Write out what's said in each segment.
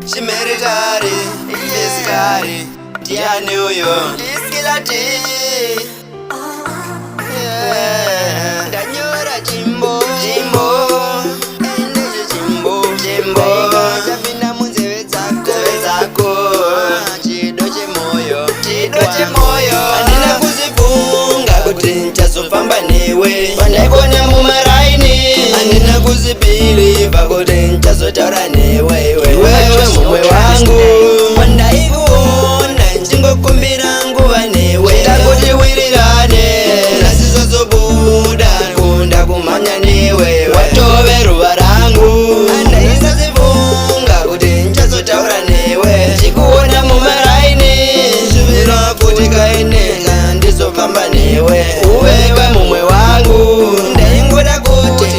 Shimeritari, Iskari, Dianuyo, Iskilati. Danyora Jimbo, Jimbo, Jimbo, Jimbo. Zabina munzewe zako, chido chemoyo, chido chemoyo. Andina kuzifunga kuti nchazofamba newe, pandaikone mumaraini. Andina kuzipiliva kuti nchazotaura newe, wewe mumwe wangu. Pandaikuona nchingokumbira nguva newe, takuti wirirane nasizozobuda kunda kumanya newe, watove ruva rangu. Andaisazifunga kuti nchazotaura newe, chikuona mumaraini zvivira kuti kaenenga ndizofamba newe, uwewe mumwe wangu. Ndaingoda kuti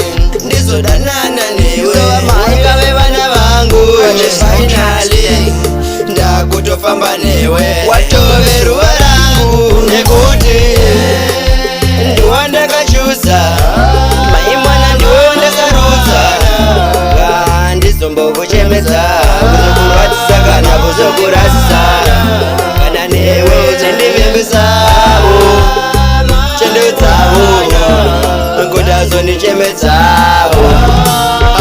ndizodanana newe, maikave vana vangu. Finally ndakutofamba newe, watove ruva rangu. Nekuti ndiwandakachusa maimwana ndiwewo ndasarudza, ndizombokuchemedza kuzokurwadzisa kana kuzokurasisa. Kana newe chendivembesawo chendeudzawo kuti azondichemedzawo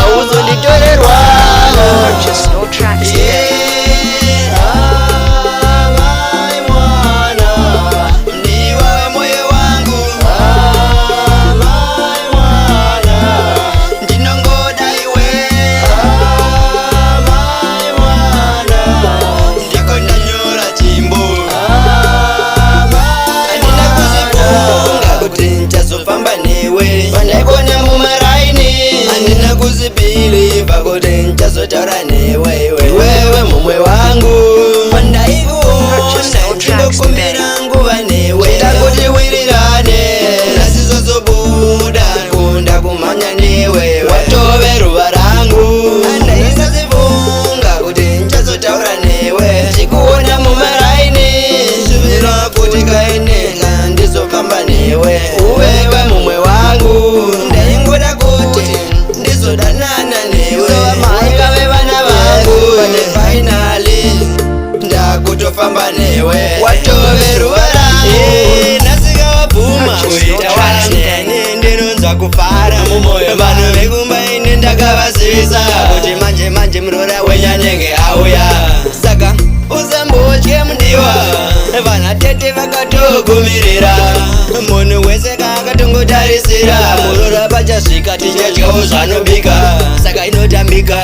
auzonditorerwa. Purchase your tracks today. Pandaikone mumaraini, andina kuzipiliva kuti nchazotaura newe, wewe mumwe wangu. Pandaikuona nchingokumbira nguva newe, takuti wirirane nasizozobuda kunda kumanya newe, watove ruva rangu. Andaisazifunga kuti nchazotaura newe, chikuona mumaraini zvivira kuti kaenenga ndizofamba newe, uwewe mumwe wangu. Ndaingoda kuti ndizodanana newe, maikave vana vangu. Finally ndakutofamba newe, watove ruva rangu. Nasika wabvuma kuita wanje, ndinonzwa kufara mumoyo. Vanhu vekumba ine ndakavazivisa kuti manje manje murora wenyanenge auya. Saka usambotye mundiwa, vanatete vakatogumirira. Munhu wese kaakatongotarisira, murora pachasvika tichadyawo zvanobika. Saka inotambika,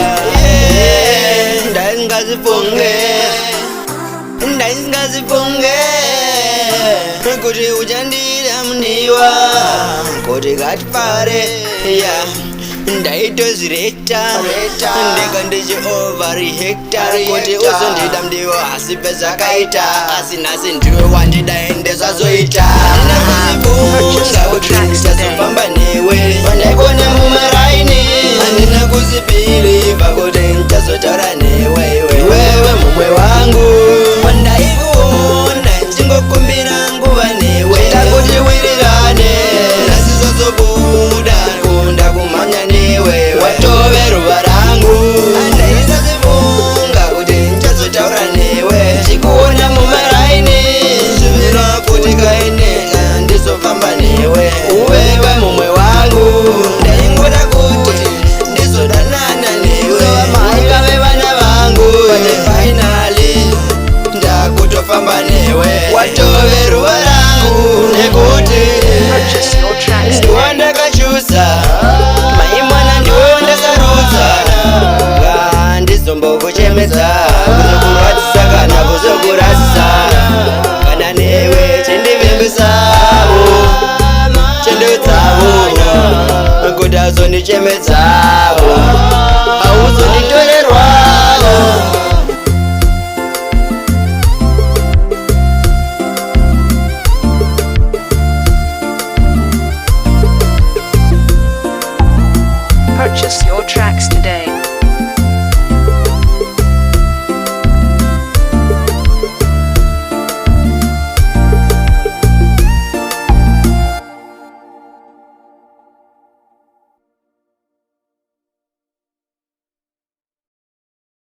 ndaisingazifunge kuti uchandira mundiwa, kuti katipare ndaitozireta ndega ndichi overreacta kuti uzondida mundiwa, asi pezvakaita asi nhasi ndiwe wandidaende zvazoita. Handina kuzifunga kuti ndichazofamba newe, pandaikone mumaraini. Handina kuzipiliva kuti ndichazotaura newe, wewe mumwe wangu. Pandaikuona nchingokumbira nguva newe, takuti wirirane nasizozobuda kunda kumanya newe, watove ruva rangu. Andaisazifunga kuti nchazotaura newe, chikuona mumaraini zvivira kuti kaenenga ndizofamba newe, uwewe mumwe wangu. Ndaingoda kuti ndizodanana newe, maikave vana vangu. Finally ndakutofamba newe, watove ruva rangu. Nekuti Purchase your tracks today. ndiwandakachusa maimwana ndiwewo ndasarudza, ndizombokuchemedza kuzokurwadzisa kana kuzokurasisa. Kana newe chendivembesawo chendeudzawo kuti azondichemedza